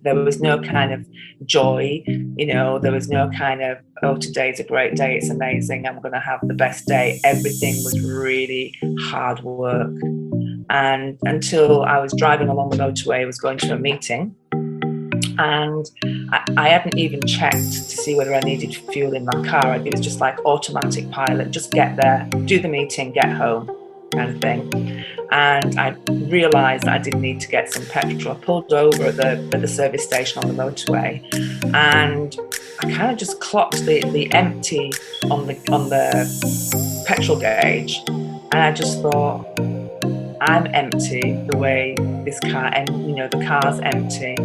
There was no kind of joy, there was no kind of, oh, today's a great day, it's amazing, I'm going to have the best day. Everything was really hard work. And until I was driving along the motorway, I was going to a meeting, and I hadn't even checked to see whether I needed fuel in my car. It was just like automatic pilot, just get there, do the meeting, get home kind of thing. And I realised that I did need to get some petrol. I pulled over at the service station on the motorway, and I kind of just clocked the empty on the petrol gauge, and I just thought, I'm empty the way this car, and the car's empty.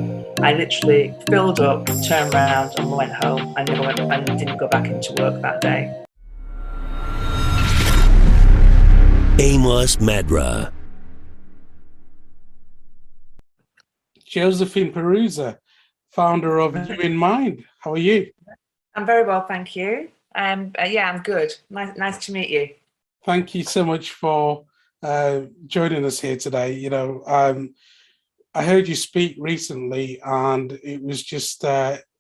I literally filled up, turned around, and went home. I never went and didn't go back into work that day. Amos Madra. Josephine Perruzza, founder of You in Mind. How are you? I'm very well, thank you. Yeah, I'm good. Nice to meet you. Thank you so much for joining us here today. I heard you speak recently, and it was just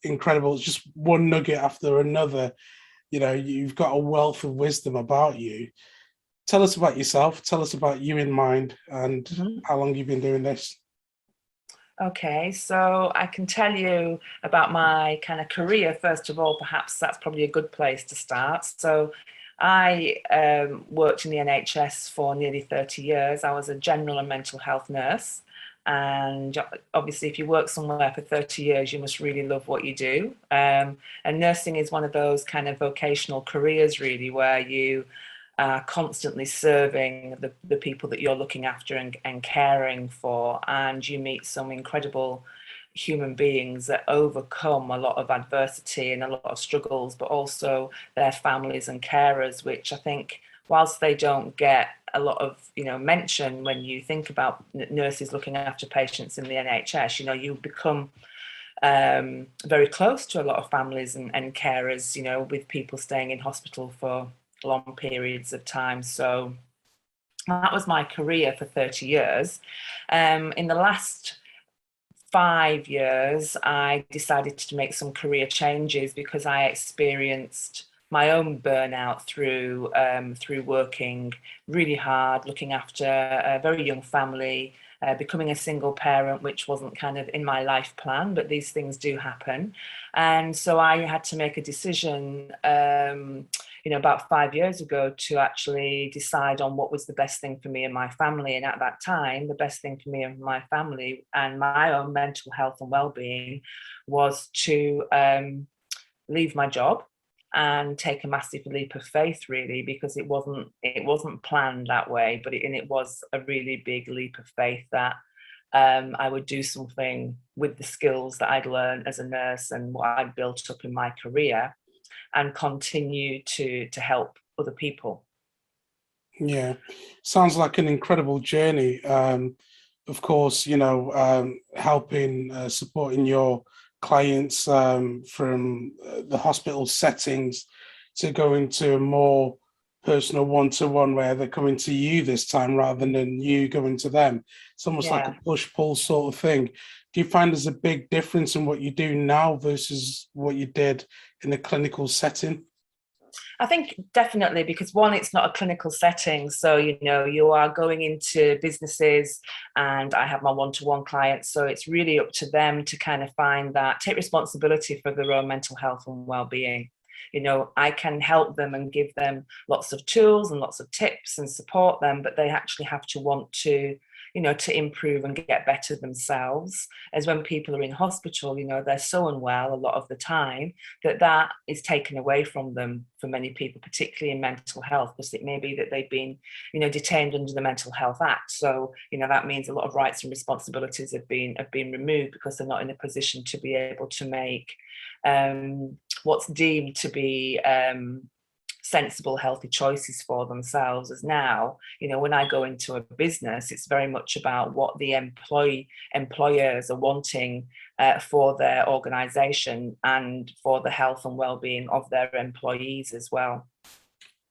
incredible. It's just one nugget after another. You've got a wealth of wisdom about you. Tell us about yourself. Tell us about You in Mind and how long you've been doing this. Okay, so I can tell you about my kind of career. First of all, perhaps that's probably a good place to start. So I worked in the NHS for nearly 30 years. I was a general and mental health nurse. And obviously, if you work somewhere for 30 years, you must really love what you do. And nursing is one of those kind of vocational careers, really, where you are constantly serving the people that you're looking after and caring for. And you meet some incredible human beings that overcome a lot of adversity and a lot of struggles, but also their families and carers, which I think, whilst they don't get a lot of mention when you think about nurses looking after patients in the NHS, you become very close to a lot of families and carers, with people staying in hospital for long periods of time. So that was my career for 30 years. In the last 5 years, I decided to make some career changes because I experienced my own burnout through working really hard, looking after a very young family, becoming a single parent, which wasn't kind of in my life plan, but these things do happen. And so I had to make a decision, about 5 years ago, to actually decide on what was the best thing for me and my family. And at that time, the best thing for me and my family and my own mental health and well-being was to leave my job and take a massive leap of faith, really, because it wasn't planned that way, but it was a really big leap of faith that I would do something with the skills that I'd learned as a nurse and what I'd built up in my career, and continue to help other people. Yeah, sounds like an incredible journey. Of course, helping, supporting your clients from the hospital settings to go into a more personal one-to-one where they're coming to you this time rather than you going to them. It's almost like a push-pull sort of thing. Do you find there's a big difference in what you do now versus what you did in a clinical setting? I think definitely, because one, it's not a clinical setting. So, you are going into businesses, and I have my one-to-one clients. So it's really up to them to kind of take responsibility for their own mental health and well-being. I can help them and give them lots of tools and lots of tips and support them, but they actually have to want to improve and get better themselves. As when people are in hospital, they're so unwell a lot of the time that is taken away from them for many people, particularly in mental health, because it may be that they've been, detained under the Mental Health Act. So, that means a lot of rights and responsibilities have been removed because they're not in a position to be able to make what's deemed to be sensible, healthy choices for themselves. As now, when I go into a business, it's very much about what the employers are wanting for their organization and for the health and well-being of their employees as well.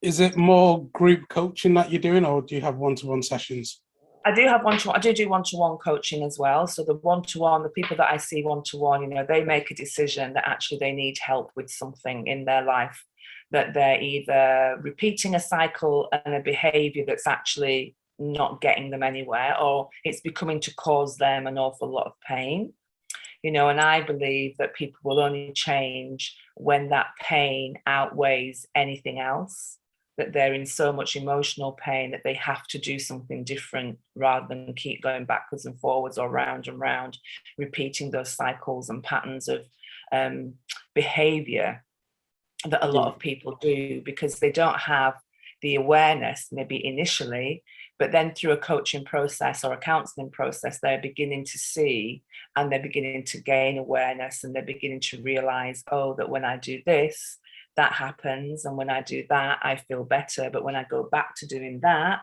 Is it more group coaching that you're doing, or do you have one-to-one sessions? I do have one-to-one. I do one-to-one coaching as well. So the one-to-one, the people that I see one-to-one, they make a decision that actually they need help with something in their life, that they're either repeating a cycle and a behavior that's actually not getting them anywhere, or it's becoming to cause them an awful lot of pain. And I believe that people will only change when that pain outweighs anything else, that they're in so much emotional pain that they have to do something different rather than keep going backwards and forwards or round and round, repeating those cycles and patterns of behavior that a lot of people do, because they don't have the awareness maybe initially, but then through a coaching process or a counseling process, they're beginning to see and they're beginning to gain awareness, and they're beginning to realize, oh, that when I do this, that happens, and when I do that, I feel better, but when I go back to doing that,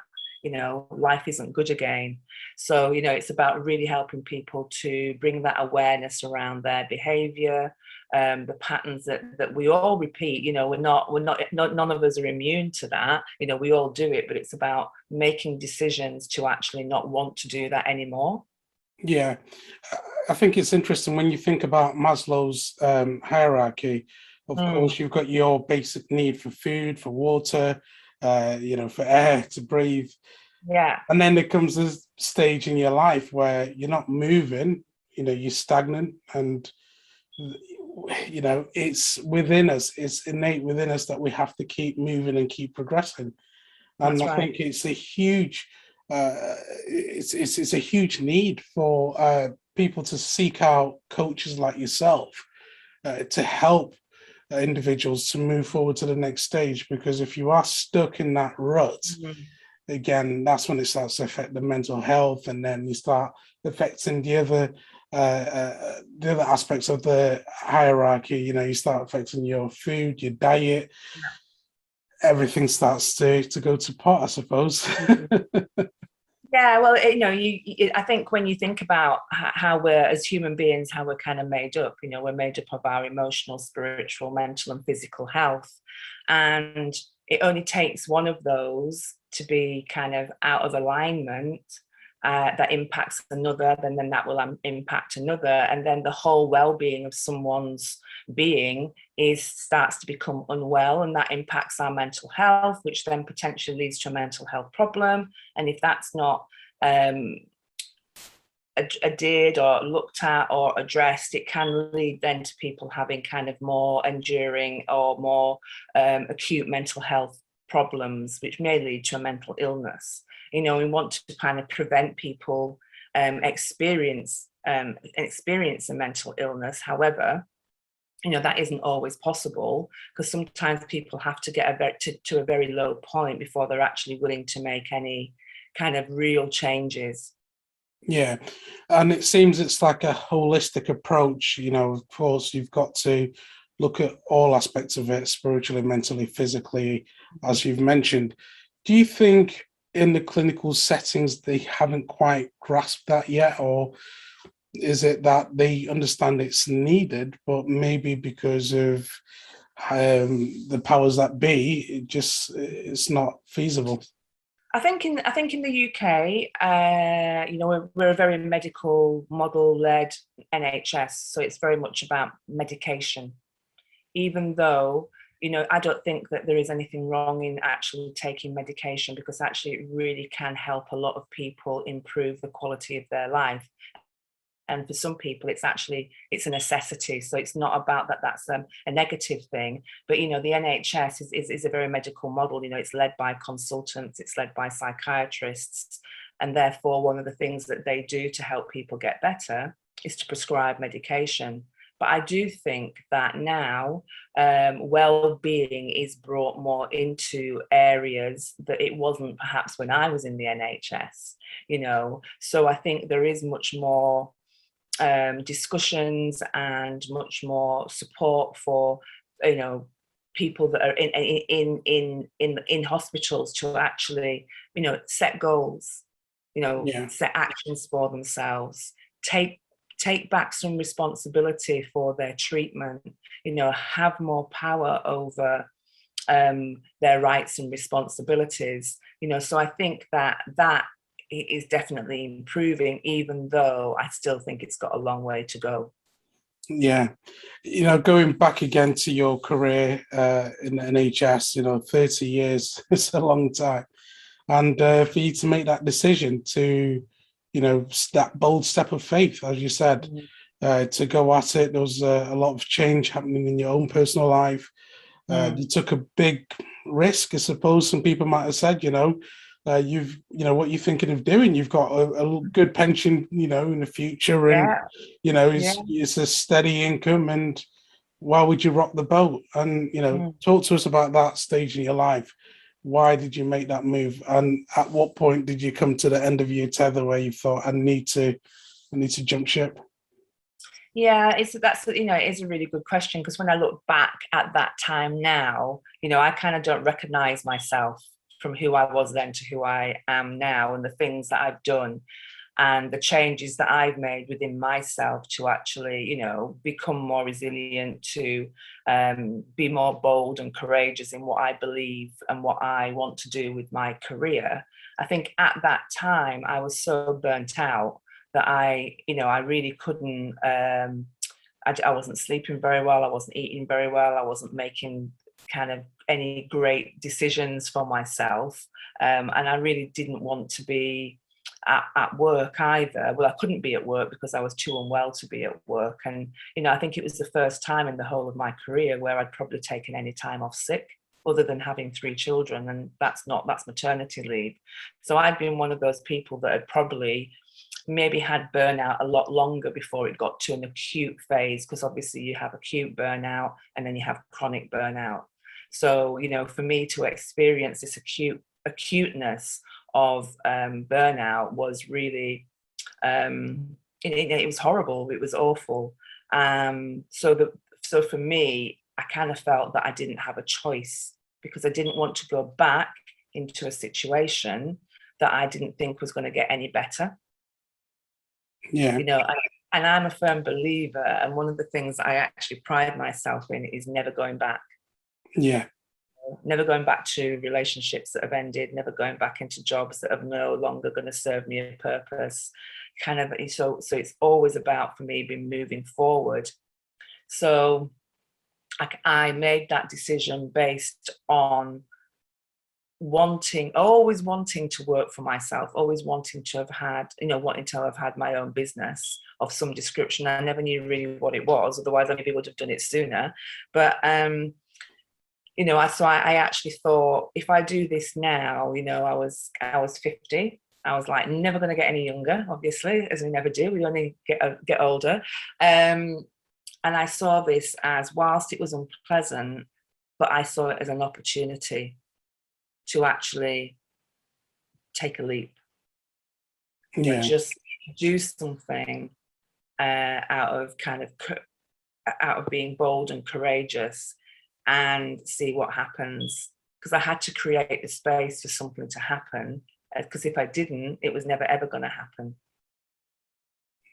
life isn't good again. So it's about really helping people to bring that awareness around their behavior, the patterns that we all repeat. We're not none of us are immune to that. We all do it, but it's about making decisions to actually not want to do that anymore. Yeah, I think it's interesting when you think about Maslow's hierarchy. Of course, you've got your basic need for food, for water, for air to breathe. Yeah. And then there comes a stage in your life where you're not moving, you're stagnant, and it's within us, it's innate within us that we have to keep moving and keep progressing. And I think it's a huge it's a huge need for people to seek out coaches like yourself to help individuals to move forward to the next stage, because if you are stuck in that rut, again, that's when it starts to affect the mental health, and then you start affecting the other aspects of the hierarchy. You start affecting your food, your diet. Everything starts to go to pot, I suppose. Yeah, well, I think when you think about how we're, as human beings, how we're kind of made up, we're made up of our emotional, spiritual, mental, and physical health. And it only takes one of those to be kind of out of alignment that impacts another, then that will impact another. And then the whole well-being of someone's being starts to become unwell, and that impacts our mental health, which then potentially leads to a mental health problem. And if that's not adhered or looked at or addressed, it can lead then to people having kind of more enduring or more acute mental health problems, which may lead to a mental illness. We want to kind of prevent people experience a mental illness. However, that isn't always possible, because sometimes people have to get to a very low point before they're actually willing to make any kind of real changes. Yeah, and it seems it's like a holistic approach. Of course, you've got to look at all aspects of it, spiritually, mentally, physically, as you've mentioned. Do you think in the clinical settings they haven't quite grasped that yet, or is it that they understand it's needed, but maybe because of the powers that be, it's not feasible? I think in the UK, we're a very medical model-led NHS, so it's very much about medication. Even though, I don't think that there is anything wrong in actually taking medication, because actually it really can help a lot of people improve the quality of their life. And for some people, it's a necessity. So it's not about that's a negative thing. But, the NHS is a very medical model. It's led by consultants, it's led by psychiatrists. And therefore, one of the things that they do to help people get better is to prescribe medication. But I do think that now well-being is brought more into areas that it wasn't perhaps when I was in the NHS, So I think there is much more discussions and much more support for people that are in hospitals to actually set goals, set actions for themselves, take back some responsibility for their treatment, have more power over their rights and responsibilities, so I think that it is definitely improving, even though I still think it's got a long way to go. Yeah. Going back again to your career in the NHS, 30 years is a long time. And for you to make that decision to, that bold step of faith, as you said, to go at it, there was a lot of change happening in your own personal life. You took a big risk, I suppose some people might have said, what you're thinking of doing. You've got a good pension, in the future, and it's a steady income. And why would you rock the boat? And talk to us about that stage in your life. Why did you make that move? And at what point did you come to the end of your tether where you thought, I need to jump ship? Yeah, it is a really good question, because when I look back at that time now, I kind of don't recognize myself from who I was then to who I am now, and the things that I've done and the changes that I've made within myself to actually, become more resilient, to be more bold and courageous in what I believe and what I want to do with my career. I think at that time I was so burnt out that I really couldn't, I wasn't sleeping very well, I wasn't eating very well, I wasn't making kind of any great decisions for myself. And I really didn't want to be at work either. Well, I couldn't be at work because I was too unwell to be at work. And, I think it was the first time in the whole of my career where I'd probably taken any time off sick, other than having 3 children. And that's maternity leave. So I'd been one of those people that had probably maybe had burnout a lot longer before it got to an acute phase, because obviously you have acute burnout and then you have chronic burnout. So, for me to experience this acuteness of burnout was really, it was horrible. It was awful. So for me, I kind of felt that I didn't have a choice, because I didn't want to go back into a situation that I didn't think was going to get any better. Yeah. And I'm a firm believer, and one of the things I actually pride myself in is never going back. Yeah. Never going back to relationships that have ended, never going back into jobs that are no longer going to serve me a purpose. So it's always about, for me, being moving forward. So I made that decision based on always wanting to work for myself, always wanting to have had, wanting to have had my own business of some description. I never knew really what it was, otherwise I maybe would have done it sooner. But I actually thought, if I do this now, I was 50. I was like, never going to get any younger, obviously, as we never do. We only get older. And I saw this as, whilst it was unpleasant, but I saw it as an opportunity to actually take a leap. Yeah. Just do something out of being bold and courageous, and see what happens. Because I had to create the space for something to happen, because if I didn't, it was never ever going to happen.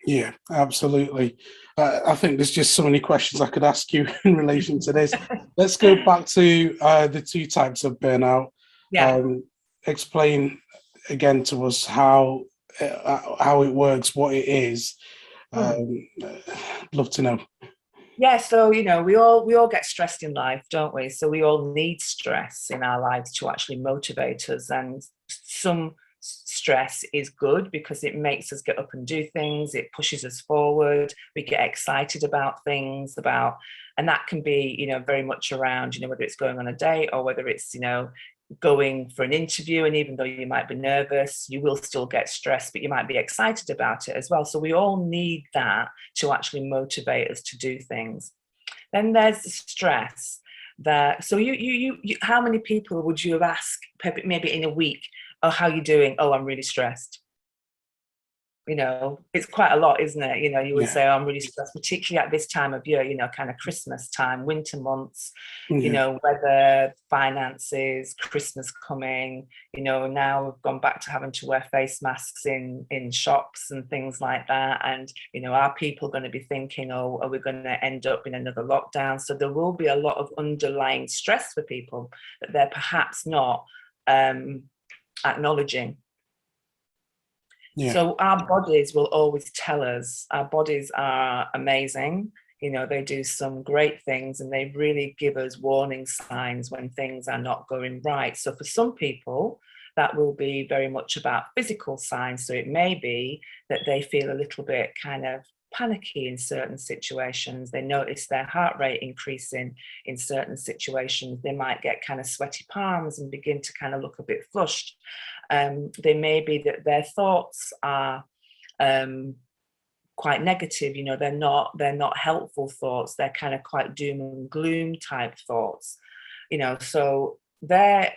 Yeah, absolutely. I think there's just so many questions I could ask you in relation to this. Let's go back to the 2 types of burnout. Yeah. Explain again to us how it works, what it is. Love to know. Yeah, so we all get stressed in life, don't we? So we all need stress in our lives to actually motivate us, and some stress is good because it makes us get up and do things, it pushes us forward, we get excited about things, and that can be very much around whether it's going on a date, or whether it's going for an interview, and even though you might be nervous, you will still get stressed, but you might be excited about it as well. So we all need that to actually motivate us to do things. Then there's the stress that, so you how many people would you have asked maybe in a week, oh, how are you doing? Oh, I'm really stressed. It's quite a lot, isn't it? You would say, oh, I'm really stressed, particularly at this time of year, kind of Christmas time, winter months, weather, finances, Christmas coming, now we've gone back to having to wear face masks in shops and things like that. And, are people going to be thinking, oh, are we going to end up in another lockdown? So there will be a lot of underlying stress for people that they're perhaps not acknowledging. Yeah. So our bodies will always tell us. Our bodies are amazing. They do some great things, and they really give us warning signs when things are not going right. So for some people, that will be very much about physical signs. So it may be that they feel a little bit kind of panicky in certain situations. They notice their heart rate increasing in certain situations. They might get kind of sweaty palms and begin to kind of look a bit flushed. They may be that their thoughts are quite negative. They're not helpful thoughts. They're kind of quite doom and gloom type thoughts. So they're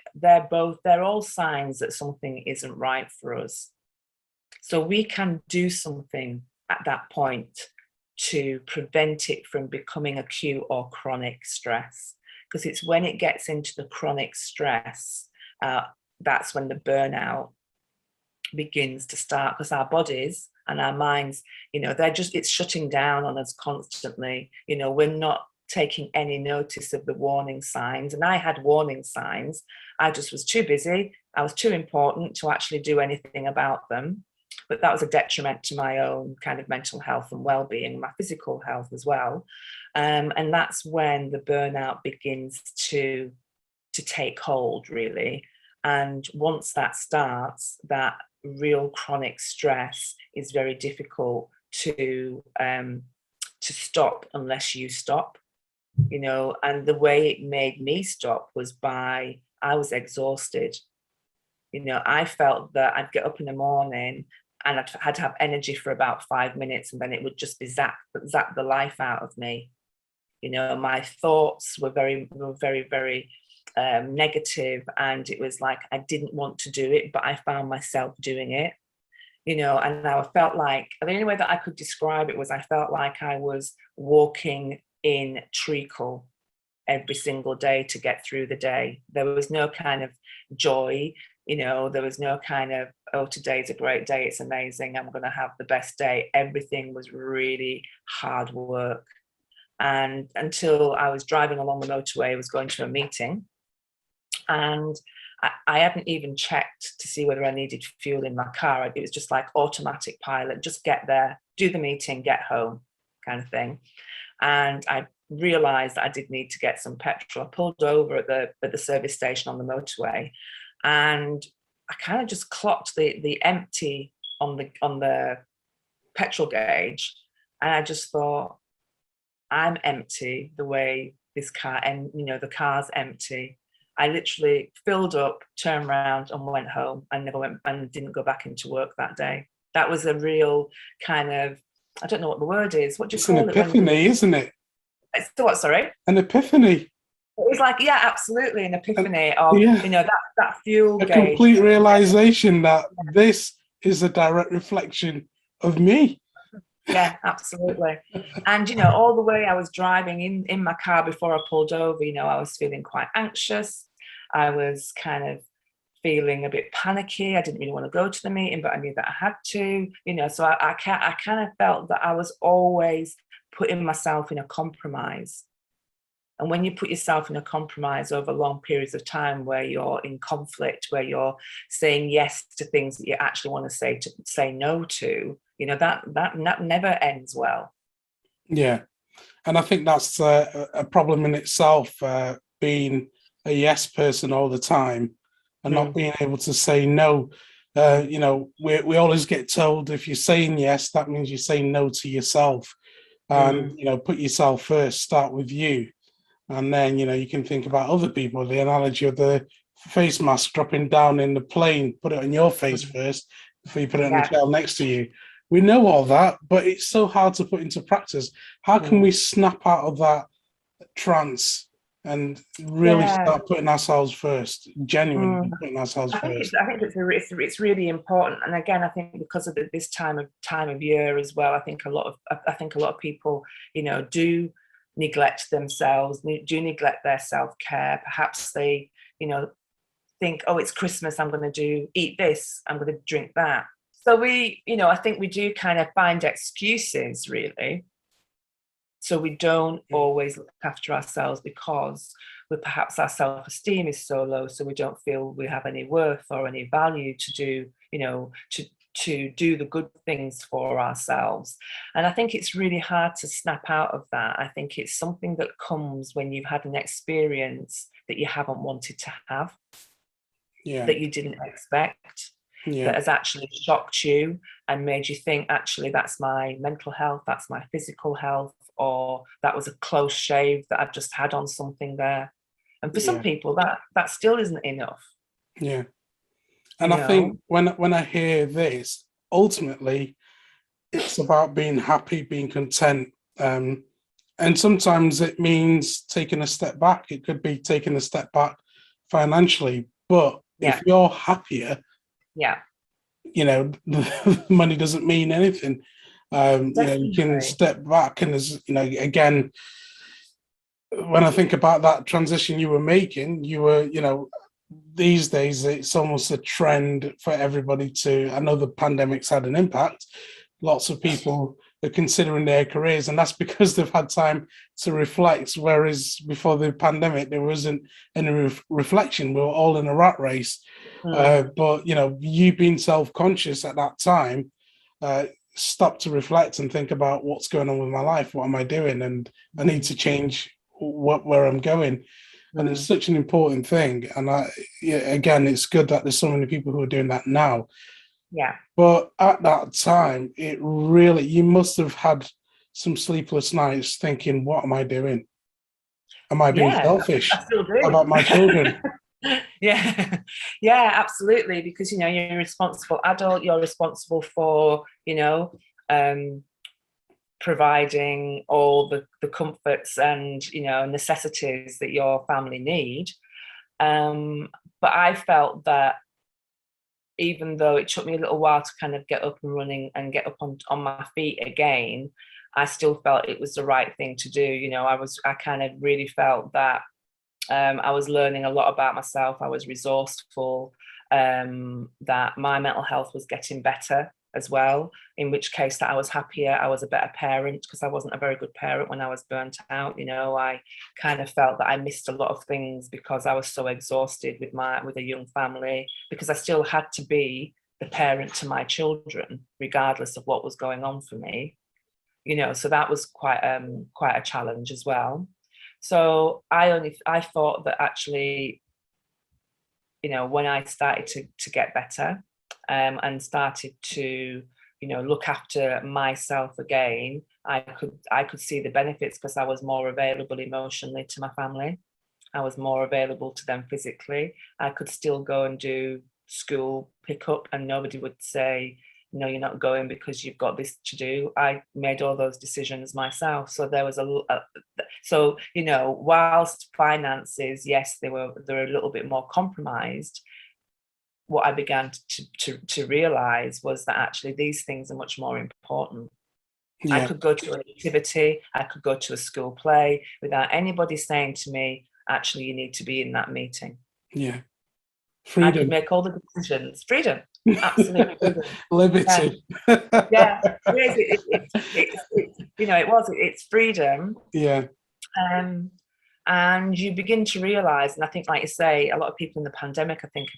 all signs that something isn't right for us. So we can do something at that point to prevent it from becoming acute or chronic stress, because it's when it gets into the chronic stress, that's when the burnout begins to start, because our bodies and our minds, it's shutting down on us constantly. We're not taking any notice of the warning signs. And I had warning signs. I just was too busy. I was too important to actually do anything about them. But that was a detriment to my own kind of mental health and well-being, my physical health as well. And that's when the burnout begins to take hold, really. And once that starts, that real chronic stress is very difficult to stop unless you stop. And the way it made me stop was I was exhausted. I felt that I'd get up in the morning and I'd had to have energy for about 5 minutes, and then it would just be zap the life out of me. My thoughts were very, very negative, and it was like I didn't want to do it, but I found myself doing it. And I felt like the only way that I could describe it was I felt like I was walking in treacle every single day to get through the day. There was no kind of joy, there was no kind of, oh, today's a great day, it's amazing, I'm going to have the best day. Everything was really hard work. And until I was driving along the motorway, I was going to a meeting, and I hadn't even checked to see whether I needed fuel in my car. It was just like automatic pilot, just get there, do the meeting, get home kind of thing. And I realized that I did need to get some petrol. I pulled over at the service station on the motorway, and I kind of just clocked the empty on the petrol gauge, and I just thought, I'm empty the way this car, and the car's empty. I literally filled up, turned around, and went home. I never went and didn't go back into work that day. That was a real kind of, I don't know what the word is. What do you call it? It's an epiphany, isn't it? It's what? Sorry. An epiphany. It was like, yeah, absolutely, an epiphany of that fuel gauge. A complete realization that this is a direct reflection of me. Yeah, absolutely. And all the way I was driving in my car before I pulled over, I was feeling quite anxious. I was kind of feeling a bit panicky. I didn't really want to go to the meeting, but I knew that I had to. So I kind of felt that I was always putting myself in a compromise. And when you put yourself in a compromise over long periods of time, where you're in conflict, where you're saying yes to things that you actually want to say no to, that never ends well. Yeah, and I think that's a problem in itself, being a yes person all the time and not being able to say no. We always get told if you're saying yes, that means you're saying no to yourself. And put yourself first, start with you. And then, you can think about other people. The analogy of the face mask dropping down in the plane, put it on your face first before you put it on the child next to you. We know all that, but it's so hard to put into practice. How can we snap out of that trance and really start putting ourselves first, genuinely putting ourselves first? I think it's really important. And again, I think because of this time of year as well, I think a lot of people, do neglect themselves, do neglect their self-care. Perhaps they, think, oh, it's Christmas, I'm going to eat this, I'm going to drink that. So I think we do kind of find excuses, really. So we don't always look after ourselves because perhaps our self-esteem is so low, so we don't feel we have any worth or any value to do, to do the good things for ourselves. And I think it's really hard to snap out of that. I think it's something that comes when you've had an experience that you haven't wanted to have, that you didn't expect, that has actually shocked you and made you think, actually, that's my mental health, that's my physical health, or that was a close shave that I've just had on something there. And for some people, that still isn't enough. Yeah. And I think when I hear this, ultimately, it's about being happy, being content. And sometimes it means taking a step back. It could be taking a step back financially. But if you're happier, money doesn't mean anything. You can step back, and as again, when I think about that transition you were making, these days it's almost a trend for everybody to. I know the pandemic's had an impact. Lots of people are considering their careers, and that's because they've had time to reflect, whereas before the pandemic there wasn't any reflection. We were all in a rat race. But you being self-conscious at that time, stop to reflect and think about what's going on with my life. What am I doing? And I need to change where I'm going. And it's such an important thing. And again, it's good that there's so many people who are doing that now. But at that time, you must have had some sleepless nights thinking, what am I doing? Am I being selfish about my children? Absolutely. Because, you're a responsible adult, you're responsible for, providing all the comforts and, necessities that your family need. But I felt that even though it took me a little while to kind of get up and running and get up on my feet again, I still felt it was the right thing to do. I kind of really felt that I was learning a lot about myself. I was resourceful, that my mental health was getting better as well, in which case that I was happier. I was a better parent because I wasn't a very good parent when I was burnt out. I kind of felt that I missed a lot of things because I was so exhausted with a young family, because I still had to be the parent to my children regardless of what was going on for me. So that was quite a challenge as well. So I thought that actually, when I started to get better, and started to, look after myself again, I could see the benefits because I was more available emotionally to my family. I was more available to them physically. I could still go and do school pickup and nobody would say, no, you're not going because you've got this to do. I made all those decisions myself. So there was whilst finances, yes, they were a little bit more compromised, what I began to realize was that actually these things are much more important. I could go to an activity, I could go to a school play without anybody saying to me, actually, you need to be in that meeting. Freedom. I could make all the decisions. Freedom. Absolutely. Freedom. Liberty. It's freedom. And you begin to realize, and I think, like you say, a lot of people in the pandemic, I think,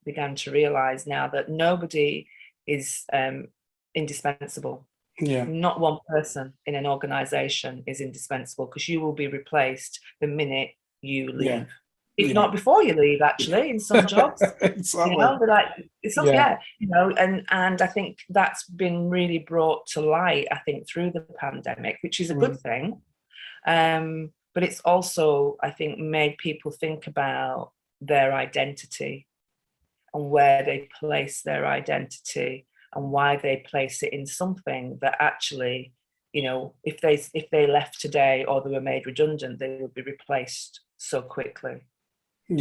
began to realize now that nobody is indispensable. Not one person in an organization is indispensable, because you will be replaced the minute you leave. If not before you leave, actually, in some jobs. Exactly. And I think that's been really brought to light, I think, through the pandemic, which is a good thing. But it's also, I think, made people think about their identity and where they place their identity and why they place it in something that actually, if they left today or they were made redundant, they would be replaced so quickly.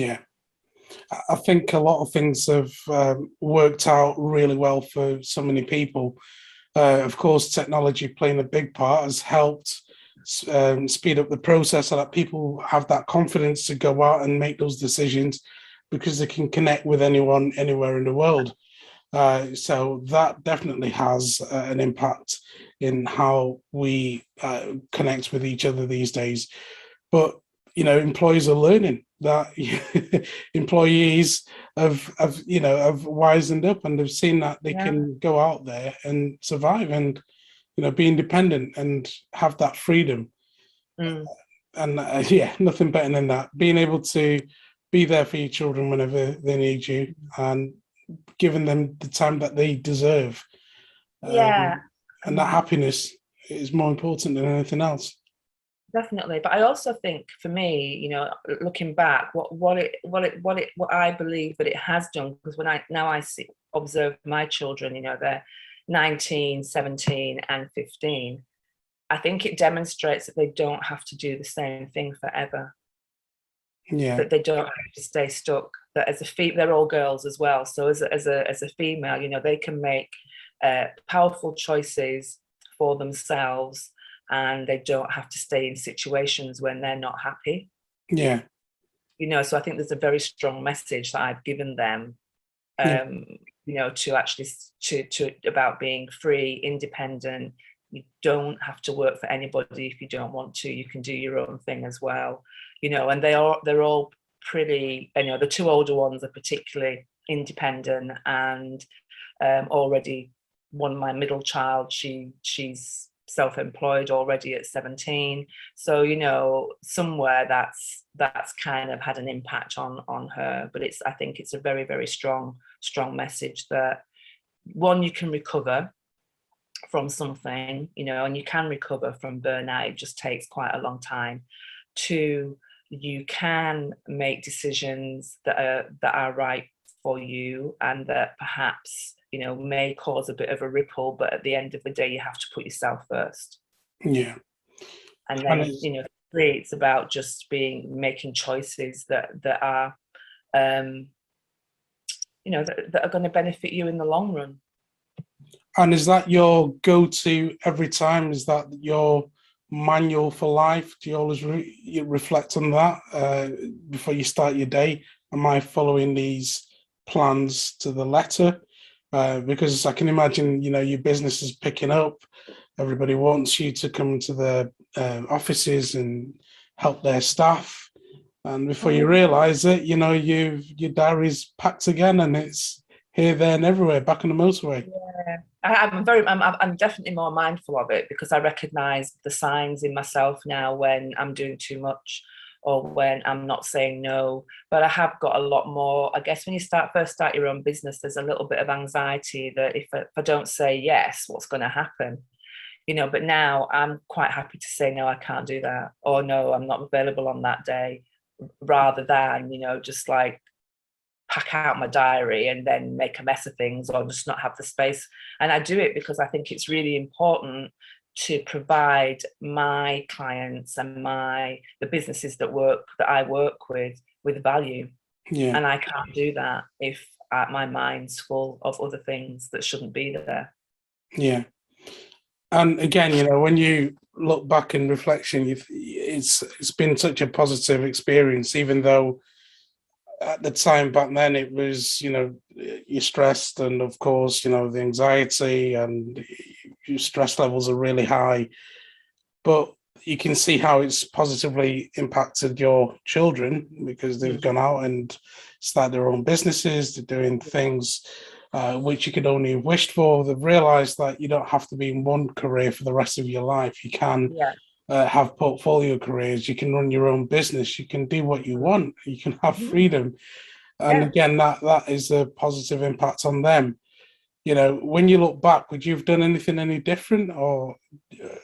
I think a lot of things have worked out really well for so many people. Of course, technology playing a big part has helped speed up the process so that people have that confidence to go out and make those decisions, because they can connect with anyone anywhere in the world. So that definitely has an impact in how we connect with each other these days. But employees are learning. that employees have wisened up and have seen that they can go out there and survive and be independent and have that freedom. And nothing better than that. Being able to be there for your children whenever they need you and giving them the time that they deserve. And that happiness is more important than anything else. Definitely. But I also think for me, looking back, what I believe that it has done, because when I observe my children, they're 19, 17 and 15, I think it demonstrates that they don't have to do the same thing forever. That they don't have to stay stuck. That as they're all girls as well. So as a female, they can make powerful choices for themselves, and they don't have to stay in situations when they're not happy. So I think there's a very strong message that I've given them, to actually to about being free, independent. You don't have to work for anybody if you don't want to. You can do your own thing as well, and they're all pretty, the two older ones are particularly independent and already. My middle child, she's self-employed already at 17. So, somewhere that's kind of had an impact on her. But I think it's a very, very strong message that, one, you can recover from something, and you can recover from burnout. It just takes quite a long time. Two, you can make decisions that are right for you and that perhaps may cause a bit of a ripple, but at the end of the day you have to put yourself first. And then three, it's about just making choices that are that are going to benefit you in the long run. And is that your go-to every time? Is that your manual for life? Do you always reflect on that before you start your day? Am I following these plans to the letter? Because I can imagine, your business is picking up. Everybody wants you to come to the offices and help their staff. And before you realise it, your diary's packed again, and it's here, there, and everywhere, back on the motorway. I'm definitely more mindful of it, because I recognise the signs in myself now when I'm doing too much or when I'm not saying no. But I have got a lot more, I guess, when you first start your own business, there's a little bit of anxiety that if I don't say yes, what's going to happen? But now I'm quite happy to say, no, I can't do that. Or no, I'm not available on that day, rather than, just like pack out my diary and then make a mess of things or just not have the space. And I do it because I think it's really important to provide my clients and the businesses that I work with value. And I can't do that if my mind's full of other things that shouldn't be there. And again, when you look back in reflection, it's been such a positive experience, even though at the time back then it was, you're stressed, and of course, the anxiety and your stress levels are really high. But you can see how it's positively impacted your children, because they've gone out and started their own businesses. They're doing things which you could only have wished for. They've realised that you don't have to be in one career for the rest of your life. You can have portfolio careers. You can run your own business. You can do what you want. You can have freedom. And again, that is a positive impact on them. When you look back, would you have done anything any different, or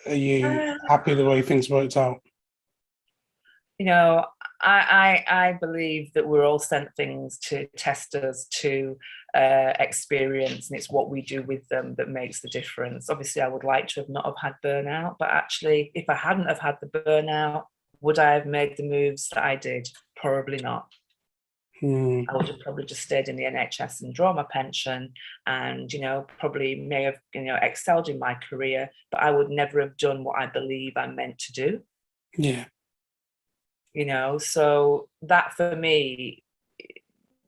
are you happy the way things worked out? I believe that we're all sent things to test us, to experience, and it's what we do with them that makes the difference. Obviously, I would like to have not have had burnout, but actually, if I hadn't have had the burnout, would I have made the moves that I did? Probably not. I would have probably just stayed in the NHS and drawn my pension, and probably may have excelled in my career, but I would never have done what I believe I'm meant to do. So that for me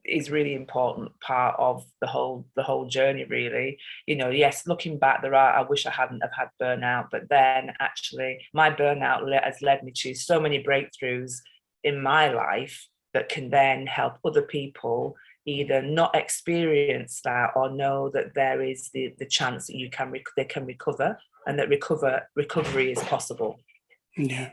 is really important part of the whole journey, really. Yes, looking back, I wish I hadn't have had burnout, but then actually my burnout has led me to so many breakthroughs in my life that can then help other people either not experience that or know that there is the chance that they can recover, and that recovery is possible. Yeah.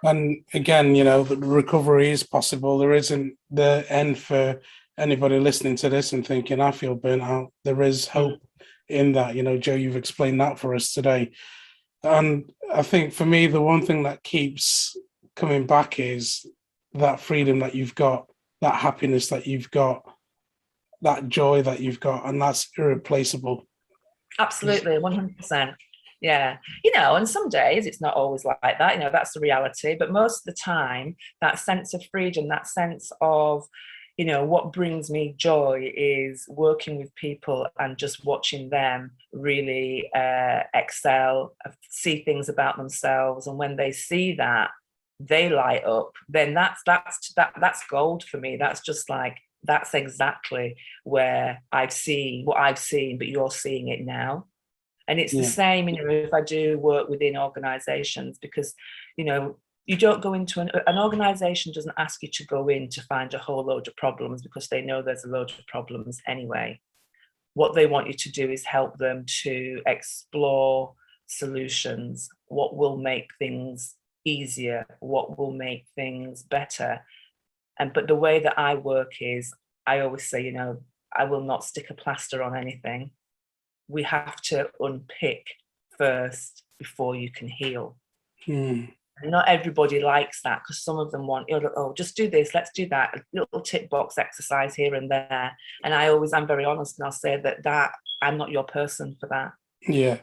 And again, the recovery is possible. There isn't the end for anybody listening to this and thinking, I feel burnt out. There is hope in that. Joe, you've explained that for us today. And I think for me, the one thing that keeps coming back is that freedom that you've got, that happiness that you've got, that joy that you've got, and that's irreplaceable. Absolutely, 100%. Yeah. And some days it's not always like that, that's the reality. But most of the time, that sense of freedom, that sense of, what brings me joy is working with people and just watching them really excel, see things about themselves. And when they see that, they light up, then that's gold for me. That's just like, that's exactly where I've seen what I've seen, but you're seeing it now. And it's the same, if I do work within organizations, because, you don't go into an organization doesn't ask you to go in to find a whole load of problems, because they know there's a load of problems anyway. What they want you to do is help them to explore solutions, what will make things easier, what will make things better. But the way that I work is, I always say, I will not stick a plaster on anything. We have to unpick first before you can heal. And not everybody likes that, because some of them want, just do this, let's do that, a little tick box exercise here and there. And I'm very honest, and I'll say that I'm not your person for that. Yeah.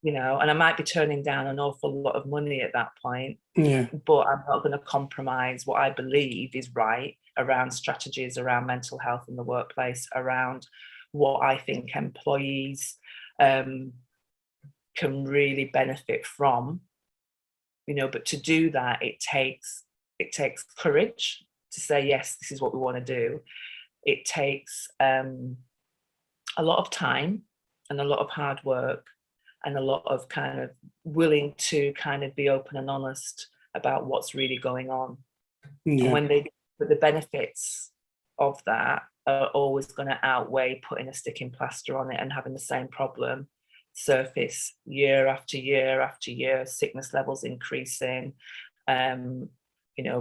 And I might be turning down an awful lot of money at that point. Yeah. But I'm not going to compromise what I believe is right around strategies around mental health in the workplace, around what I think employees can really benefit from, but to do that, it takes courage to say, yes, this is what we want to do. It takes a lot of time and a lot of hard work and a lot of kind of willing to kind of be open and honest about what's really going on. And when but the benefits of that are always going to outweigh putting a sticking plaster on it and having the same problem surface year after year after year, sickness levels increasing,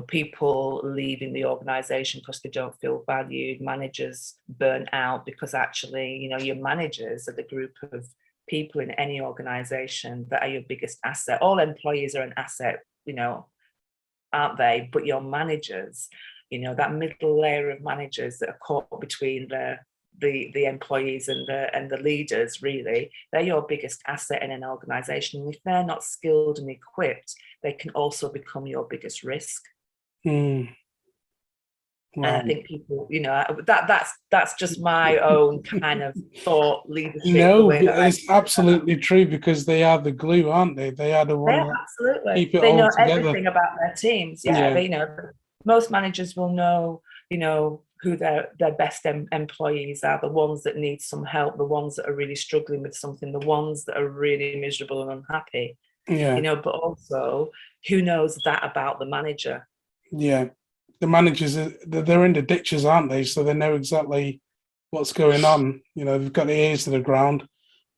people leaving the organization because they don't feel valued, managers burn out because actually, your managers are the group of people in any organization that are your biggest asset. All employees are an asset, aren't they? But your managers, that middle layer of managers that are caught between the employees and the leaders, really, they're your biggest asset in an organization. And if they're not skilled and equipped, they can also become your biggest risk. Wow. And I think people, that's just my own kind of thought leadership. No, it's absolutely true, because they are the glue, aren't they? They are the one that absolutely keep it they all know together. Everything about their teams. They know. Most managers will know, who their best employees are, the ones that need some help, the ones that are really struggling with something, the ones that are really miserable and unhappy. But also, who knows that about the manager? The managers, they're in the ditches, aren't they? So they know exactly what's going on. They've got the ears to the ground,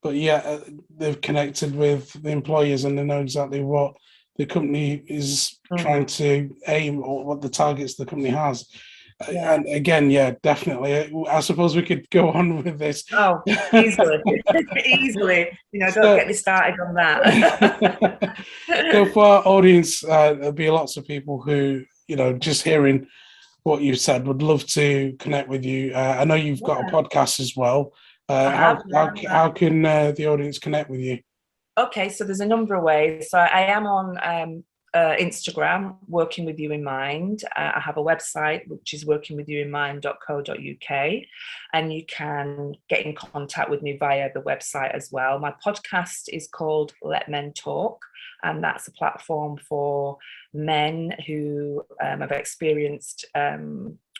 but they've connected with the employers and they know exactly what the company is trying to aim, or what the targets the company has. And again, definitely. I suppose we could go on with this. Oh, easily. Easily. Don't get me started on that. So for our audience, there'll be lots of people who, just hearing what you said, would love to connect with you. I know you've got a podcast as well. How can the audience connect with you? Okay, so there's a number of ways. So I am on Instagram, Working With You in Mind. I have a website, which is workingwithyouinmind.co.uk, and you can get in contact with me via the website as well. My podcast is called Let Men Talk, and that's a platform for men who have experienced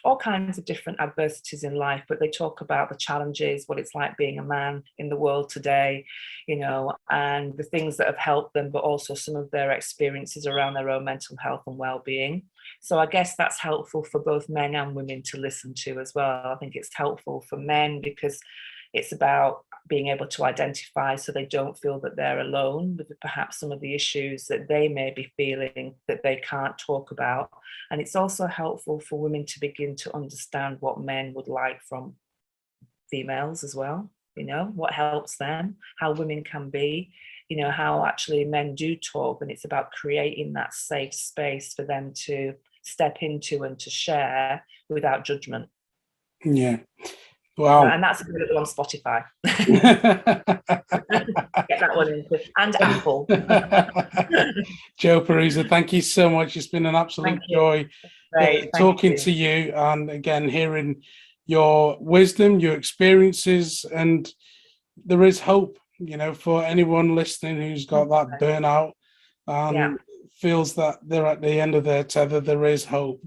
all kinds of different adversities in life, but they talk about the challenges, what it's like being a man in the world today, you know, and the things that have helped them, but also some of their experiences around their own mental health and well-being. So I guess that's helpful for both men and women to listen to as well. I think it's helpful for men because it's about being able to identify so they don't feel that they're alone with perhaps some of the issues that they may be feeling that they can't talk about. And it's also helpful for women to begin to understand what men would like from females as well, you know, what helps them, how women can be, you know, how actually men do talk, and it's about creating that safe space for them to step into and to share without judgment. Yeah. Wow. And that's available on Spotify. Get that one in. And Apple. Jo Perruzza, thank you so much. It's been an absolute joy talking to you, and again, hearing your wisdom, your experiences, and there is hope, you know, for anyone listening who's got that burnout and feels that they're at the end of their tether. There is hope.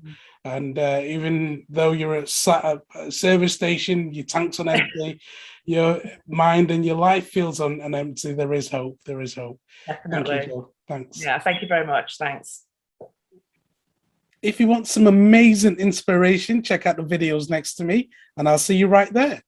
And even though you're sat at a service station, your tank's on empty, your mind and your life feels on empty, there is hope. There is hope. Definitely. Thank you, Jo. Thanks. Yeah, thank you very much. Thanks. If you want some amazing inspiration, check out the videos next to me, and I'll see you right there.